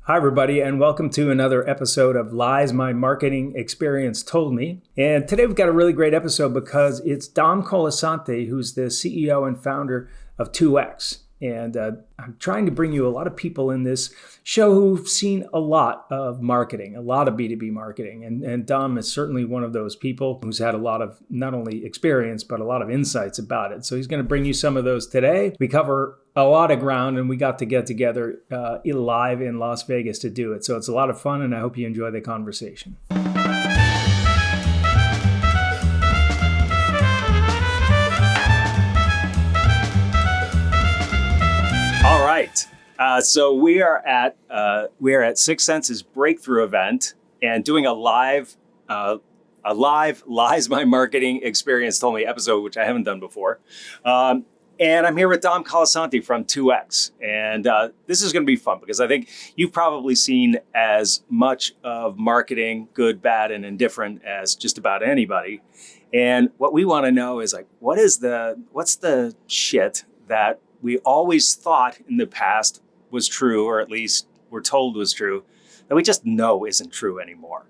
Hi, everybody, and welcome to another episode of Lies My Marketing Experience Told Me. And today we've got a really great episode because it's Dom Colasante, who's the CEO and founder of 2X. And I'm trying to bring you a lot of people in this show who've seen a lot of marketing, a lot of B2B marketing. And Dom is certainly one of those people who's had a lot of not only experience, but a lot of insights about it. So he's going to bring you some of those today. We cover a lot of ground, and we got to get together live in Las Vegas to do it. So it's a lot of fun, and I hope you enjoy the conversation. All right. So we are at Six Senses Breakthrough event and doing a live Lies My Marketing Experience Told Me episode, which I haven't done before. And I'm here with Dom Colasante from 2X. And this is going to be fun because I think you've probably seen as much of marketing, good, bad, and indifferent as just about anybody. And what we want to know is like, what's the shit that we always thought in the past was true, or at least we're told was true, that we just know isn't true anymore.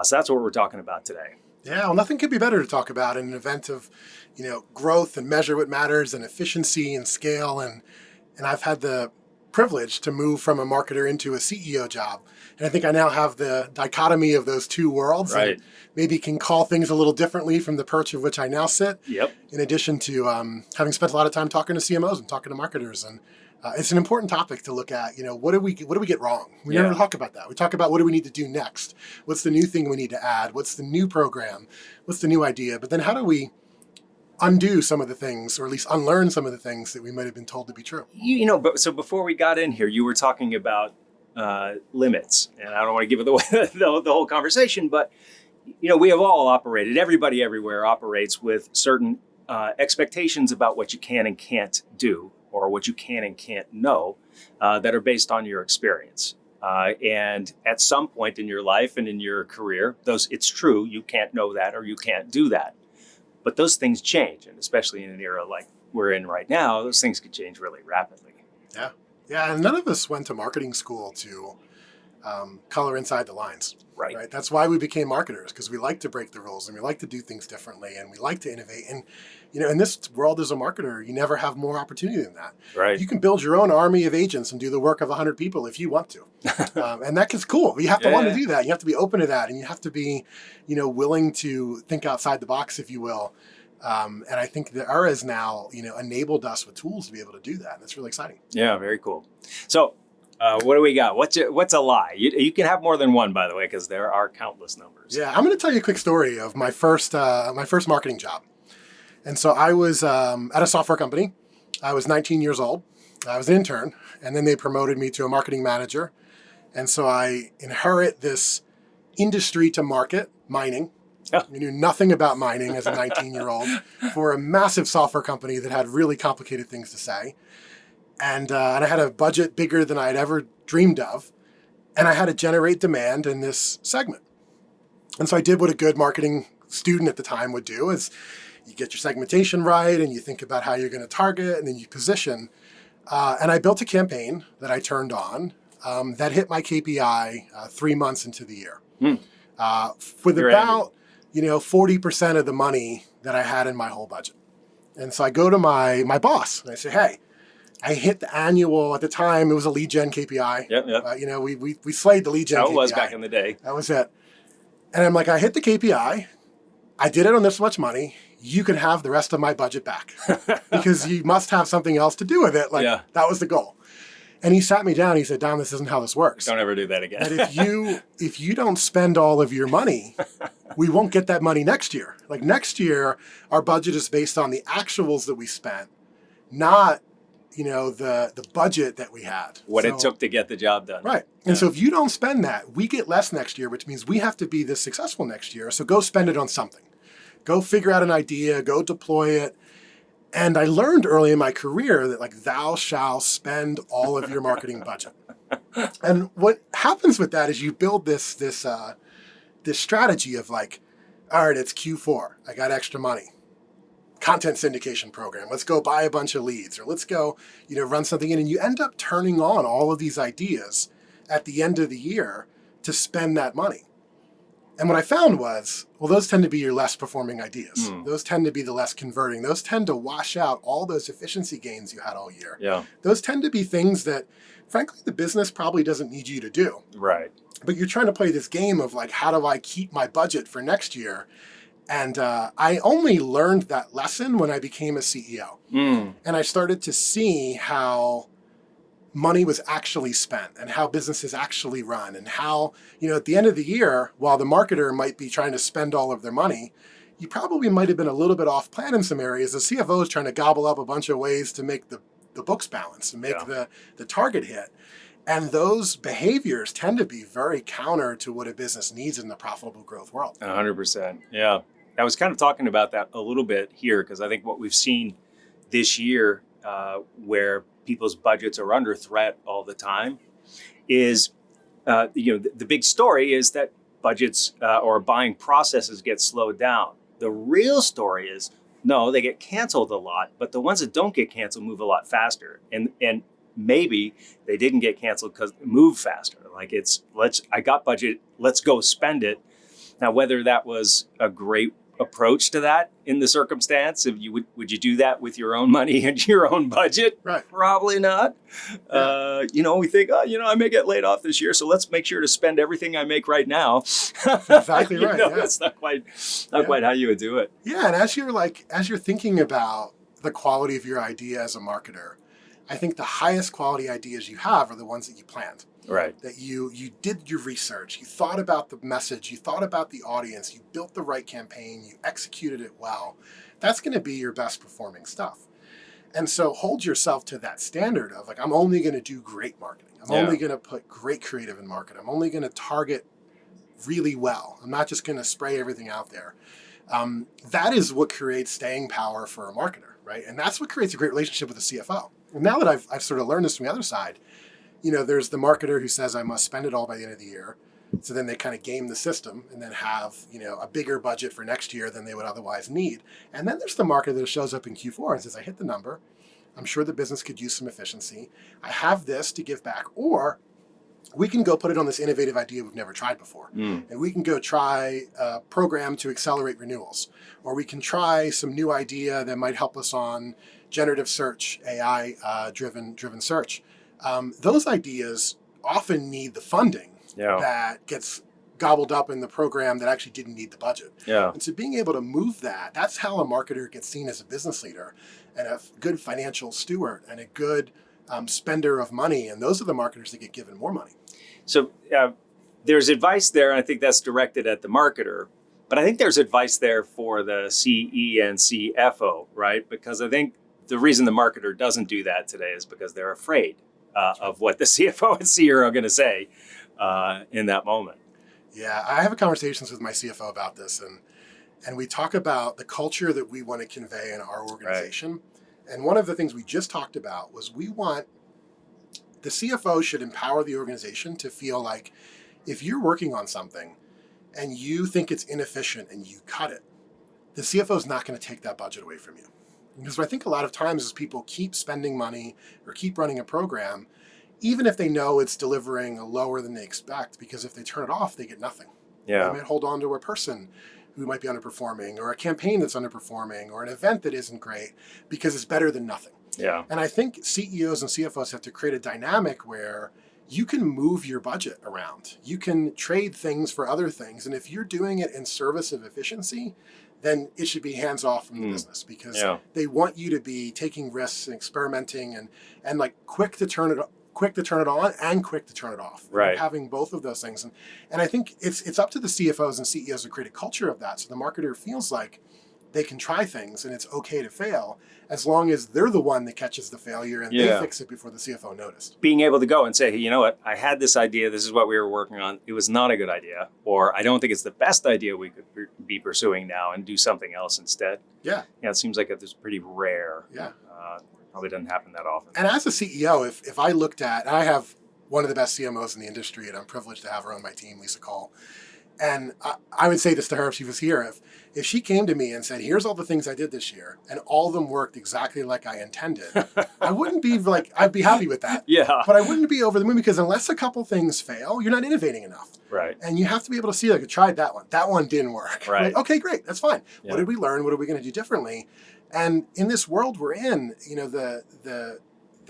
So that's what we're talking about today. Yeah, well, nothing could be better to talk about in an event of, growth and measure what matters and efficiency and scale. And I've had the privilege to move from a marketer into a CEO job. And I think I now have the dichotomy of those two worlds. Right. And maybe can call things a little differently from the perch of which I now sit. Yep. In addition to having spent a lot of time talking to CMOs and talking to marketers. And it's an important topic to look at. What do we get wrong? We never talk about that. We talk about what do we need to do next? What's the new thing we need to add? What's the new program? What's the new idea? But then how do we undo some of the things, or at least unlearn some of the things that we might have been told to be true? So before we got in here, you were talking about limits, and I don't want to give it away the whole conversation, but we have all operated. Everybody everywhere operates with certain expectations about what you can and can't do, or what you can and can't know, that are based on your experience. And at some point in your life and in your career, it's true, you can't know that or you can't do that. But those things change, and especially in an era like we're in right now, those things could change really rapidly. Yeah. Yeah, and none of us went to marketing school to color inside the lines. Right. That's why we became marketers, because we like to break the rules and we like to do things differently and we like to innovate. And, in this world as a marketer, you never have more opportunity than that. Right. You can build your own army of agents and do the work of 100 people if you want to. And that is cool. You have to want to do that. You have to be open to that. And you have to be, willing to think outside the box, if you will. And I think the era has now, enabled us with tools to be able to do that. And it's really exciting. Yeah, very cool. So what do we got? What's a lie? You can have more than one, by the way, because there are countless numbers. Yeah, I'm going to tell you a quick story of my first marketing job. And so I was at a software company. I was 19 years old. I was an intern, and then they promoted me to a marketing manager. And so I inherit this industry to market, mining. I knew nothing about mining as a 19-year-old for a massive software company that had really complicated things to say. And I had a budget bigger than I had ever dreamed of. And I had to generate demand in this segment. And so I did what a good marketing student at the time would do, is you get your segmentation right and you think about how you're going to target and then you position. And I built a campaign that I turned on that hit my KPI 3 months into the year. With about 40% of the money that I had in my whole budget. And so I go to my boss and I say, hey, I hit the annual, at the time it was a lead gen KPI. Yep. We slayed the lead gen KPI. How it was back in the day. That was it. And I'm like, I hit the KPI. I did it on this much money. You can have the rest of my budget back because you must have something else to do with it. That was the goal. And he sat me down. He said, Dom, this isn't how this works. Don't ever do that again. And if you don't spend all of your money, we won't get that money next year. Like next year, our budget is based on the actuals that we spent, not the budget that we had. It took to get the job done. Right. And so if you don't spend that, we get less next year, which means we have to be this successful next year. So go spend it on something. Go figure out an idea, go deploy it. And I learned early in my career that thou shalt spend all of your marketing budget. And what happens with that is you build this strategy of all right, it's Q4. I got extra money. Content syndication program. Let's go buy a bunch of leads, or let's go, run something in. And you end up turning on all of these ideas at the end of the year to spend that money. And what I found was, well, those tend to be your less performing ideas. Those tend to be the less converting. Those tend to wash out all those efficiency gains you had all year. Yeah. Those tend to be things that, frankly, the business probably doesn't need you to do. Right. But you're trying to play this game of like, how do I keep my budget for next year? And I only learned that lesson when I became a CEO. And I started to see how money was actually spent and how businesses actually run and how, at the end of the year, while the marketer might be trying to spend all of their money, you probably might have been a little bit off plan in some areas. The CFO is trying to gobble up a bunch of ways to make the books balance and make the target hit. And those behaviors tend to be very counter to what a business needs in the profitable growth world. 100%. Yeah. I was kind of talking about that a little bit here because I think what we've seen this year where people's budgets are under threat all the time is, the big story is that budgets or buying processes get slowed down. The real story is, no, they get canceled a lot, but the ones that don't get canceled move a lot faster. And maybe they didn't get canceled because they move faster. Like I got budget, let's go spend it. Now, whether that was a great approach to that in the circumstance, if you would you do that with your own money and your own budget? Right. Probably not. Yeah. We think, I may get laid off this year, so let's make sure to spend everything I make right now. Exactly right. That's not quite how you would do it. Yeah, and as you're thinking about the quality of your idea as a marketer, I think the highest quality ideas you have are the ones that you planned. Right. That you did your research, you thought about the message, you thought about the audience, you built the right campaign, you executed it well. That's going to be your best performing stuff. And so hold yourself to that standard of like, I'm only going to do great marketing. I'm only going to put great creative in market. I'm only going to target really well. I'm not just going to spray everything out there. That is what creates staying power for a marketer, right? And that's what creates a great relationship with the CFO. And now that I've sort of learned this from the other side, there's the marketer who says, I must spend it all by the end of the year. So then they kind of game the system and then have, a bigger budget for next year than they would otherwise need. And then there's the marketer that shows up in Q4 and says, I hit the number. I'm sure the business could use some efficiency. I have this to give back. Or we can go put it on this innovative idea we've never tried before. And we can go try a program to accelerate renewals. Or we can try some new idea that might help us on generative search, AI driven search. Those ideas often need the funding that gets gobbled up in the program that actually didn't need the budget. Yeah. And so being able to move that's how a marketer gets seen as a business leader and a good financial steward and a good spender of money. And those are the marketers that get given more money. So there's advice there, and I think that's directed at the marketer. But I think there's advice there for the CE and CFO, right? Because I think the reason the marketer doesn't do that today is because they're afraid of what the CFO and CEO are going to say in that moment. Yeah, I have conversations with my CFO about this, and we talk about the culture that we want to convey in our organization. Right. And one of the things we just talked about was the CFO should empower the organization to feel like if you're working on something and you think it's inefficient and you cut it, the CFO is not going to take that budget away from you. Because what I think a lot of times is people keep spending money or keep running a program, even if they know it's delivering lower than they expect, because if they turn it off, they get nothing. Yeah. They might hold on to a person who might be underperforming or a campaign that's underperforming or an event that isn't great because it's better than nothing. Yeah. And I think CEOs and CFOs have to create a dynamic where you can move your budget around. You can trade things for other things. And if you're doing it in service of efficiency, then it should be hands off from the business because they want you to be taking risks and experimenting and like quick to turn it on and quick to turn it off. Right. Having both of those things. And I think it's up to the CFOs and CEOs to create a culture of that. So the marketer feels like they can try things and it's okay to fail as long as they're the one that catches the failure and they fix it before the CFO noticed. Being able to go and say, hey, you know what, I had this idea, this is what we were working on, it was not a good idea, or I don't think it's the best idea we could be pursuing now and do something else instead. Yeah, it seems like it's pretty rare. Yeah. Probably doesn't happen that often. And as a CEO, if I looked at, and I have one of the best CMOs in the industry and I'm privileged to have her on my team, Lisa Cole, And I would say this to her if she was here. If she came to me and said, here's all the things I did this year, and all of them worked exactly like I intended, I wouldn't be like, I'd be happy with that. Yeah. But I wouldn't be over the moon, because unless a couple things fail, you're not innovating enough. Right. And you have to be able to see, like, I tried that one. That one didn't work. Right. Like, okay, great. That's fine. Yeah. What did we learn? What are we going to do differently? And in this world we're in, the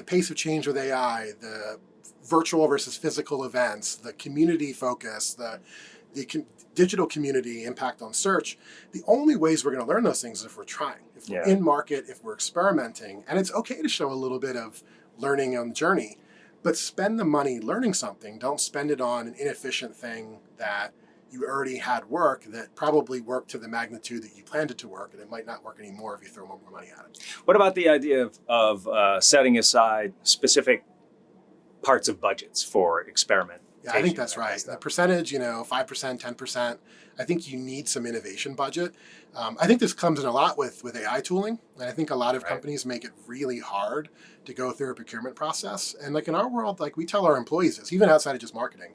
pace of change with AI, the virtual versus physical events, the community focus, the digital community impact on search, the only ways we're going to learn those things is if we're trying, if we're in market, if we're experimenting. And it's okay to show a little bit of learning on the journey, but spend the money learning something. Don't spend it on an inefficient thing that you already had work that probably worked to the magnitude that you planned it to work, and it might not work anymore if you throw more money at it. What about the idea of setting aside specific parts of budgets for experiment? Yeah, I think that's right. The percentage, 5%, 10%, I think you need some innovation budget. I think this comes in a lot with AI tooling. And I think a lot of companies make it really hard to go through a procurement process. And like in our world, like we tell our employees this, even outside of just marketing,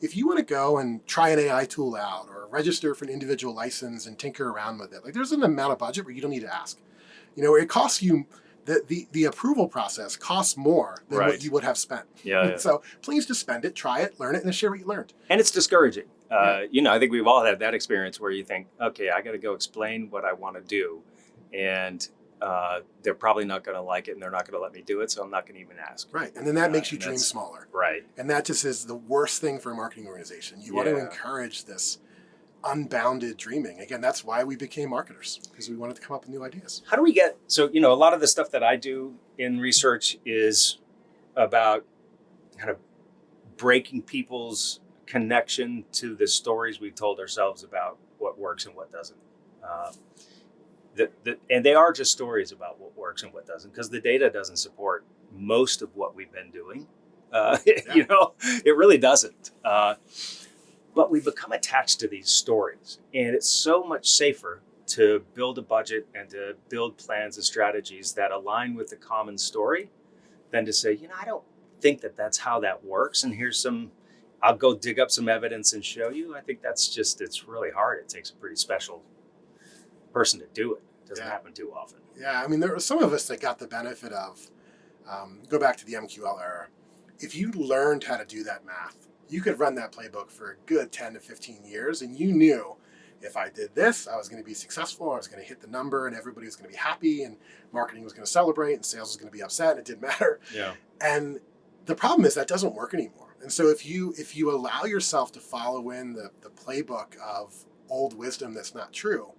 if you want to go and try an AI tool out or register for an individual license and tinker around with it, like there's an amount of budget where you don't need to ask. It costs you, the approval process costs more than what you would have spent. Yeah. So please just spend it, try it, learn it, and then share what you learned. And it's discouraging. I think we've all had that experience where you think, okay, I got to go explain what I want to do. And they're probably not going to like it, and they're not going to let me do it, so I'm not going to even ask. Right. And then that makes you dream smaller. Right. And that just is the worst thing for a marketing organization. You want to encourage this unbounded dreaming. Again, that's why we became marketers, because we wanted to come up with new ideas. How do we get, so, a lot of the stuff that I do in research is about kind of breaking people's connection to the stories we've told ourselves about what works and what doesn't. And they are just stories about what works and what doesn't, because the data doesn't support most of what we've been doing. It really doesn't. But we become attached to these stories, and it's so much safer to build a budget and to build plans and strategies that align with the common story than to say, I don't think that's how that works. And I'll go dig up some evidence and show you. I think it's really hard. It takes a pretty special person to do it. It doesn't happen too often. Yeah, I mean, there were some of us that got the benefit of, go back to the MQL era. If you learned how to do that math, you could run that playbook for a good 10 to 15 years, and you knew if I did this, I was going to be successful, I was going to hit the number, and everybody was going to be happy, and marketing was going to celebrate, and sales was going to be upset, and it didn't matter. Yeah. And the problem is that doesn't work anymore. And so if you allow yourself to follow in the playbook of old wisdom that's not true,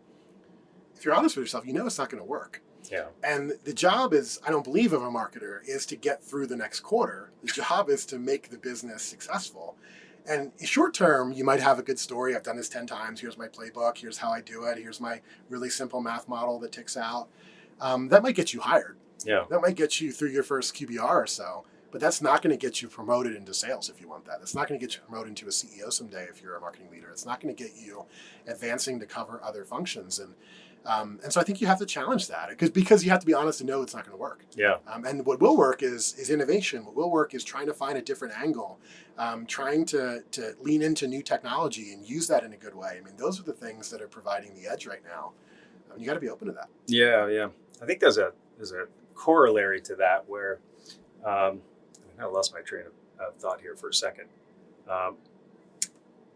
if you're honest with yourself, it's not going to work. Yeah. And the job is, I don't believe, of a marketer is to get through the next quarter. The job is to make the business successful. And short term, you might have a good story. I've done this 10 times. Here's my playbook. Here's how I do it. Here's my really simple math model that ticks out. That might get you hired. Yeah. That might get you through your first QBR or so. But that's not going to get you promoted into sales if you want that. It's not going to get you promoted into a CEO someday if you're a marketing leader. It's not going to get you advancing to cover other functions. And so I think you have to challenge that because you have to be honest and know it's not going to work. Yeah. And what will work is innovation. What will work is trying to find a different angle, trying to lean into new technology and use that in a good way. I mean, those are the things that are providing the edge right now. You got to be open to that. Yeah, yeah. I think there's a corollary to that where I lost my train of thought here for a second.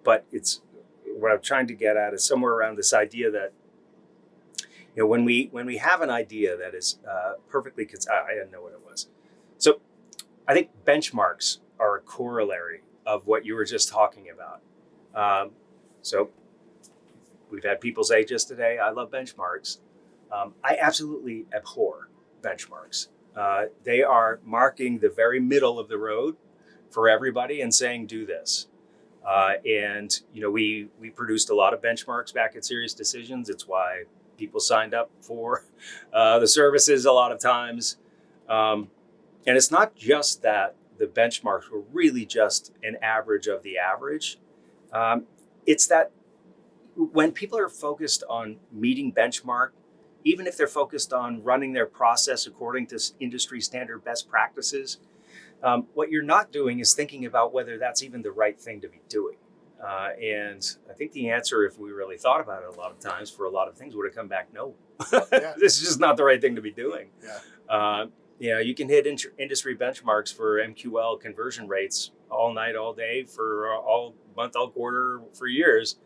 But it's what I'm trying to get at is somewhere around this idea that when we have an idea that is perfectly, I didn't know what it was. So I think benchmarks are a corollary of what you were just talking about. So we've had people say just today, I love benchmarks. I absolutely abhor benchmarks. They are marking the very middle of the road for everybody and saying, do this. And we produced a lot of benchmarks back at Serious Decisions. It's why people signed up for the services a lot of times. And it's not just that the benchmarks were really just an average of the average. It's that when people are focused on meeting benchmark, even if they're focused on running their process according to industry standard best practices, what you're not doing is thinking about whether that's even the right thing to be doing. And I think the answer, if we really thought about it a lot of times for a lot of things, would have come back, no. Yeah. This is just not the right thing to be doing. Yeah. You can hit industry benchmarks for MQL conversion rates all night, all day, for all month, all quarter, for years,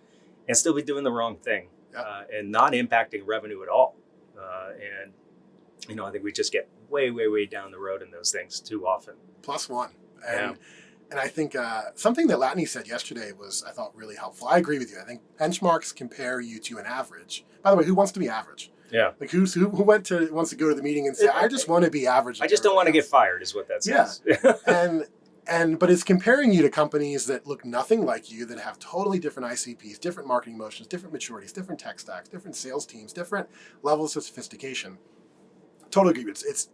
and still be doing the wrong thing, and not impacting revenue at all. I think we just get way, way, way down the road in those things too often. +1. And I think something that Latney said yesterday was, I thought, really helpful. I agree with you. I think benchmarks compare you to an average. By the way, who wants to be average? Yeah. Like who wants to go to the meeting and say, I just want to be average. I just don't want to get fired, is what that says. Yeah. But it's comparing you to companies that look nothing like you, that have totally different ICPs, different marketing motions, different maturities, different tech stacks, different sales teams, different levels of sophistication. Totally agree. It's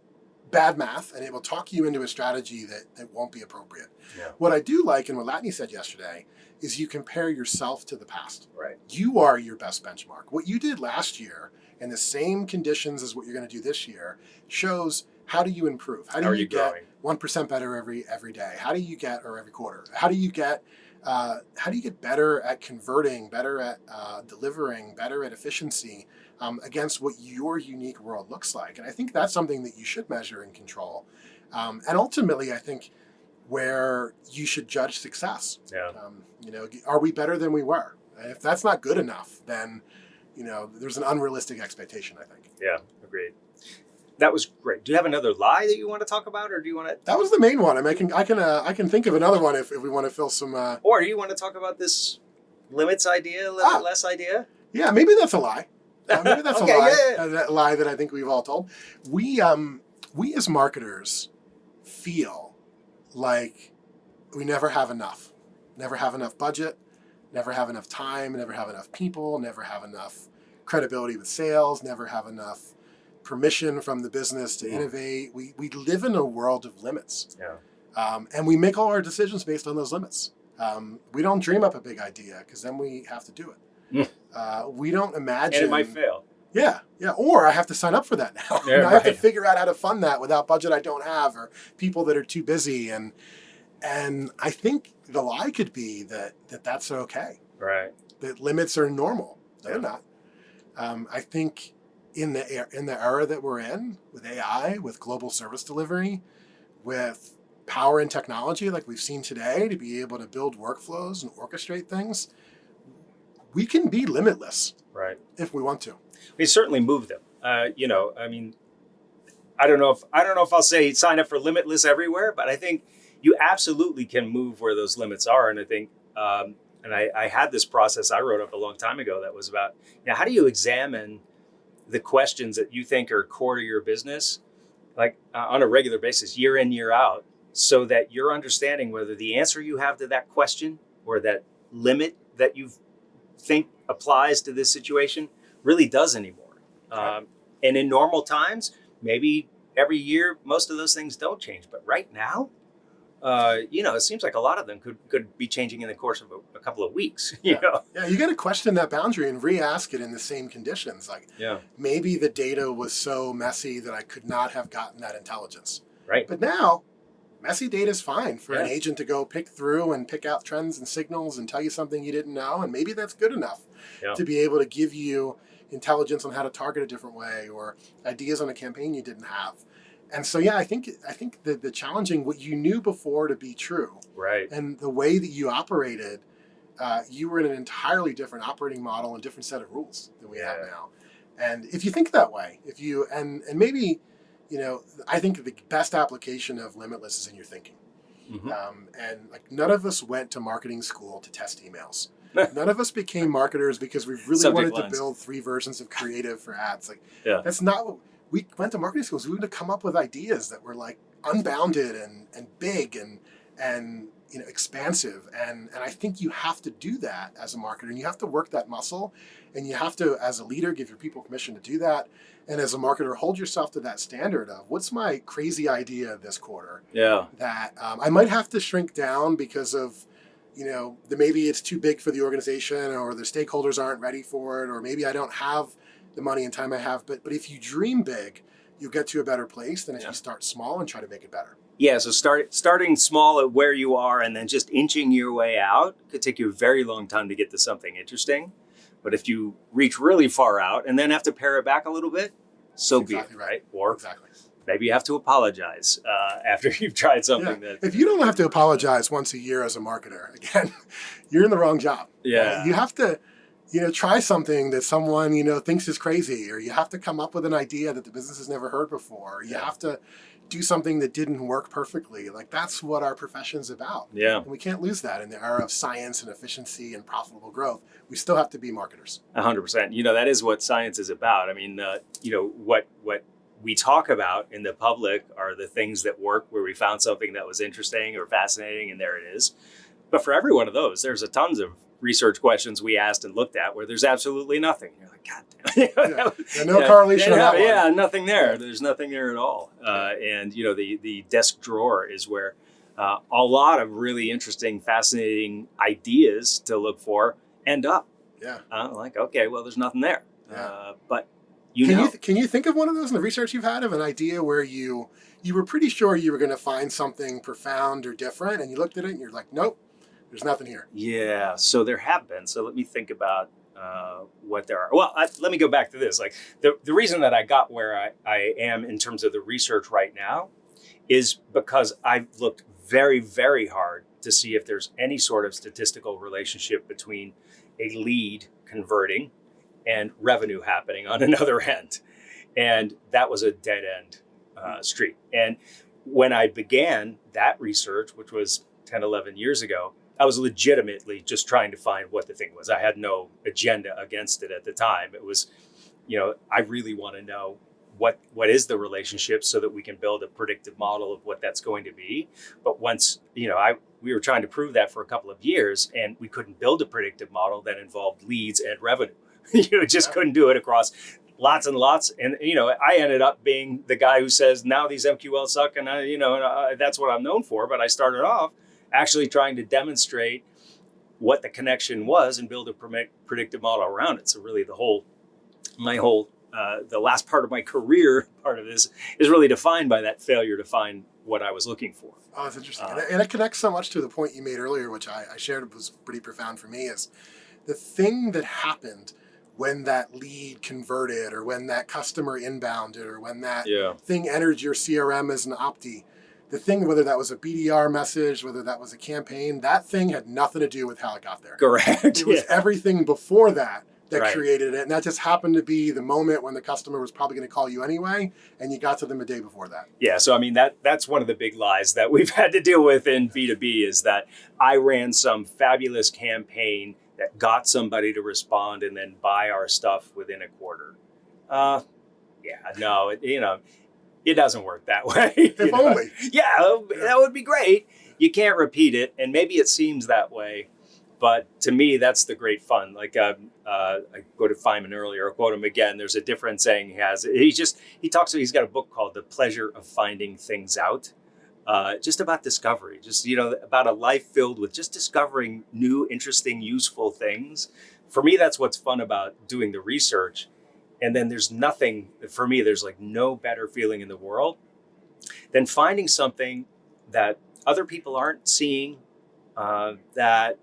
bad math, and it will talk you into a strategy that won't be appropriate. Yeah. What I do like, and what Latney said yesterday, is you compare yourself to the past. Right. You are your best benchmark. What you did last year in the same conditions as what you're going to do this year shows, how do you improve? How do you get growing? 1% better every day? How do you get, or every quarter? How do you get better at converting, better at delivering, better at efficiency against what your unique world looks like? And I think that's something that you should measure and control. And ultimately, I think where you should judge success. Yeah. Are we better than we were? And if that's not good enough, then there's an unrealistic expectation, I think. Yeah, agreed. That was great. Do you have another lie that you want to talk about, or do you want to? That was the main one. I mean, I can think of another one if we want to fill some. Or do you want to talk about this limits idea, less idea? Yeah, maybe that's a lie. Maybe that's okay, a lie. Yeah. That lie that I think we've all told. We as marketers feel like we never have enough. Never have enough budget. Never have enough time. Never have enough people. Never have enough credibility with sales. Never have enough permission from the business to innovate. We live in a world of limits. Yeah. And we make all our decisions based on those limits. We don't dream up a big idea because then we have to do it. We don't imagine. And it might fail. Yeah. Or I have to sign up for that now. Yeah, I have to figure out how to fund that without budget I don't have, or people that are too busy. And I think the lie could be that's okay. Right. That limits are normal. They're not. I think in the era that we're in, with AI, with global service delivery, with power and technology like we've seen today, to be able to build workflows and orchestrate things, we can be limitless. Right. If we want to. We certainly move them. I mean, I don't know if I'll say sign up for limitless everywhere, but I think you absolutely can move where those limits are. And I think, and I had this process I wrote up a long time ago that was about, how do you examine the questions that you think are core to your business, like on a regular basis, year in, year out, so that you're understanding whether the answer you have to that question or that limit that you think applies to this situation really does anymore. Okay. And in normal times, maybe every year, most of those things don't change. But right now, it seems like a lot of them could be changing in the course of a couple of weeks. You know? Yeah, you got to question that boundary and re-ask it in the same conditions. Like, maybe the data was so messy that I could not have gotten that intelligence. Right. But now, messy data is fine for an agent to go pick through and pick out trends and signals and tell you something you didn't know, and maybe that's good enough to be able to give you intelligence on how to target a different way or ideas on a campaign you didn't have. And so, I think the challenging what you knew before to be true, right, and the way that you operated, you were in an entirely different operating model and different set of rules than we have now. And if you think that way, if you and maybe, I think the best application of limitless is in your thinking. Mm-hmm. And like none of us went to marketing school to test emails. None of us became marketers because we really wanted to build 3 versions of creative for ads. Like that's not what we went to marketing schools. We would come up with ideas that were like unbounded and big and expansive. And I think you have to do that as a marketer, and you have to work that muscle, and you have to, as a leader, give your people permission to do that. And as a marketer, hold yourself to that standard of what's my crazy idea this quarter that I might have to shrink down because of, that maybe it's too big for the organization or the stakeholders aren't ready for it, or maybe I don't have the money and time I have. But if you dream big, you'll get to a better place than if you start small and try to make it better. Yeah, so starting small at where you are and then just inching your way out could take you a very long time to get to something interesting. But if you reach really far out and then have to pare it back a little bit, so be it, right? Or maybe you have to apologize after you've tried something that... If you don't have to apologize once a year as a marketer, again, you're in the wrong job. Yeah. You have to, try something that someone, thinks is crazy, or you have to come up with an idea that the business has never heard before. Or you have to do something that didn't work perfectly. Like, that's what our profession's about. Yeah. And we can't lose that in the era of science and efficiency and profitable growth. We still have to be marketers. 100%. That is what science is about. I mean, what we talk about in the public are the things that work, where we found something that was interesting or fascinating, and there it is. But for every one of those, there's a tons of research questions we asked and looked at where there's absolutely nothing. You're like, God damn. No correlation on that one. Yeah, nothing there. There's nothing there at all. And the desk drawer is where a lot of really interesting, fascinating ideas to look for end up. Yeah. Like, okay, well, there's nothing there. Yeah. But can you think of one of those in the research you've had, of an idea where you were pretty sure you were going to find something profound or different, and you looked at it and you're like, nope, there's nothing here? Yeah, so there have been. So let me think about what there are. Well, let me go back to this. Like the reason that I got where I am in terms of the research right now is because I've looked very, very hard to see if there's any sort of statistical relationship between a lead converting and revenue happening on another end. And that was a dead end street. And when I began that research, which was 10, 11 years ago, I was legitimately just trying to find what the thing was. I had no agenda against it at the time. It was, I really want to know what is the relationship so that we can build a predictive model of what that's going to be. But once, we were trying to prove that for a couple of years, and we couldn't build a predictive model that involved leads and revenue. Couldn't do it across lots and lots. And, I ended up being the guy who says, now these MQLs suck. And that's what I'm known for. But I started off actually trying to demonstrate what the connection was and build a predictive model around it. So really the last part of my career, part of this, is really defined by that failure to find what I was looking for. Oh, that's interesting. And it connects so much to the point you made earlier, which I shared was pretty profound for me, is the thing that happened when that lead converted, or when that customer inbounded, or when that thing entered your CRM as an opti. The thing, whether that was a BDR message, whether that was a campaign, that thing had nothing to do with how it got there. Correct. It was everything before that created it. And that just happened to be the moment when the customer was probably going to call you anyway, and you got to them a day before that. Yeah. So, I mean, that's one of the big lies that we've had to deal with in B2B, is that I ran some fabulous campaign that got somebody to respond and then buy our stuff within a quarter. It doesn't work that way. If only. Yeah, that would be great. You can't repeat it, and maybe it seems that way, but to me, that's the great fun. Like I quoted Feynman earlier, I'll quote him again. There's a different saying he has. He's got a book called The Pleasure of Finding Things Out, just about discovery, about a life filled with just discovering new, interesting, useful things. For me, that's what's fun about doing the research. And then there's like no better feeling in the world than finding something that other people aren't seeing, that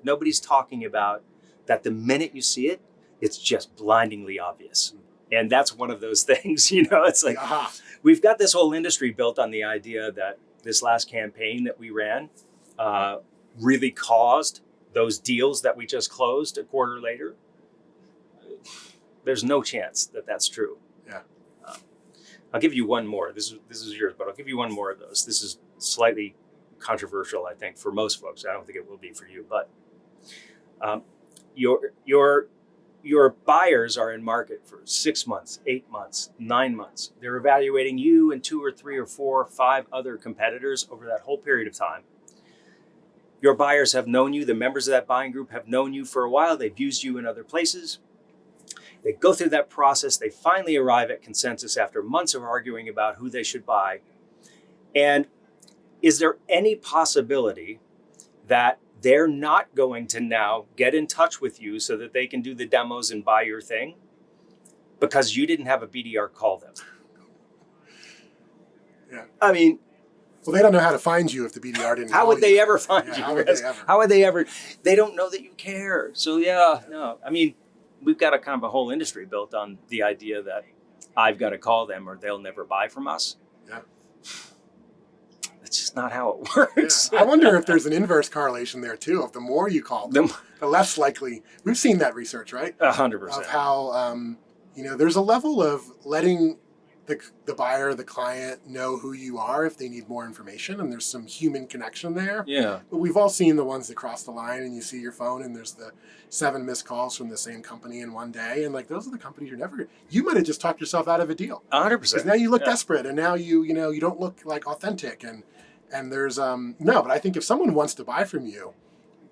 nobody's talking about, that the minute you see it, it's just blindingly obvious. And that's one of those things, it's like, we've got this whole industry built on the idea that this last campaign that we ran really caused those deals that we just closed a quarter later. There's no chance that that's true. Yeah. I'll give you one more. This is yours, but I'll give you one more of those. This is slightly controversial, I think, for most folks. I don't think it will be for you, but your buyers are in market for 6 months, 8 months, 9 months. They're evaluating you and 2 or 3 or 4 or 5 other competitors over that whole period of time. Your buyers have known you. The members of that buying group have known you for a while. They've used you in other places. They go through that process. They finally arrive at consensus after months of arguing about who they should buy. And is there any possibility that they're not going to now get in touch with you so that they can do the demos and buy your thing because you didn't have a BDR call them? Yeah. I mean, Well, they don't know how to find you if the BDR didn't How call would they you. ever find Yeah, you? how would they ever? How would they ever? They don't know that you care. So yeah, no. I mean, we've got a kind of a whole industry built on the idea that I've got to call them or they'll never buy from us. Yeah. That's just not how it works. Yeah. I wonder if there's an inverse correlation there too. If the more you call them, the less likely. We've seen that research, right? 100%. Of how there's a level of letting the buyer, the client, know who you are if they need more information, and there's some human connection there. Yeah. But we've all seen the ones that cross the line, and you see your phone, and there's the 7 missed calls from the same company in one day, and like those are the companies you might have just talked yourself out of a deal. 100%. Because now you look desperate, and now you don't look like authentic, and there's no. But I think if someone wants to buy from you,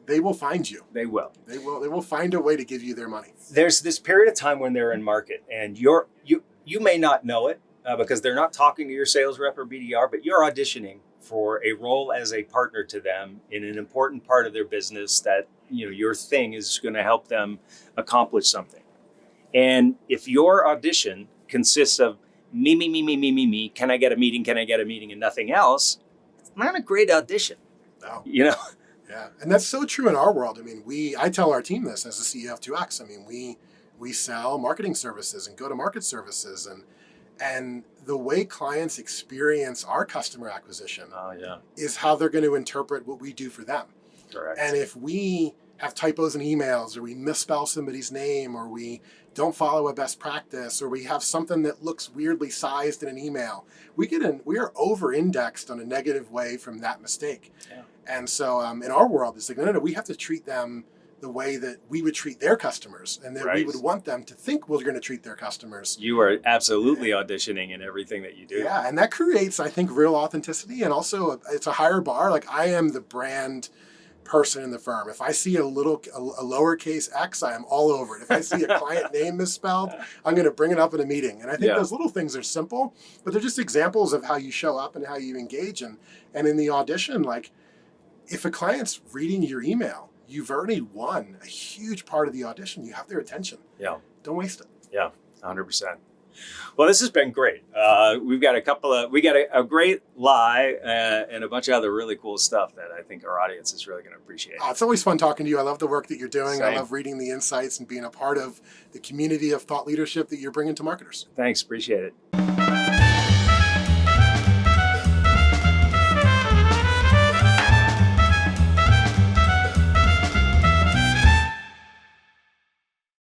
they will find you. They will. They will find a way to give you their money. There's this period of time when they're in market, and you may not know it because they're not talking to your sales rep or BDR, but you're auditioning for a role as a partner to them in an important part of their business that your thing is going to help them accomplish something. And if your audition consists of me, can I get a meeting, and nothing else, it's not a great audition. No. Yeah, and that's so true in our world. I mean, I tell our team this as the CEO of 2X. I mean, we sell marketing services and go-to-market services, and the way clients experience our customer acquisition is how they're going to interpret what we do for them. Correct. And if we have typos in emails, or we misspell somebody's name, or we don't follow a best practice, or we have something that looks weirdly sized in an email, we are over-indexed on a negative way from that mistake. Yeah. And so in our world, it's like, no, we have to treat them the way that we would treat their customers, and that we would want them to think we're going to treat their customers. You are absolutely auditioning in everything that you do. Yeah, and that creates, I think, real authenticity, and also it's a higher bar. Like, I am the brand person in the firm. If I see a lowercase x, I am all over it. If I see a client name misspelled, I'm going to bring it up in a meeting. And I think those little things are simple, but they're just examples of how you show up and how you engage. And in the audition, like, if a client's reading your email, you've already won a huge part of the audition. You have their attention. Yeah. Don't waste it. Yeah, 100%. Well, this has been great. We've got a great lie and a bunch of other really cool stuff that I think our audience is really going to appreciate. It's always fun talking to you. I love the work that you're doing. Same. I love reading the insights and being a part of the community of thought leadership that you're bringing to marketers. Thanks. Appreciate it.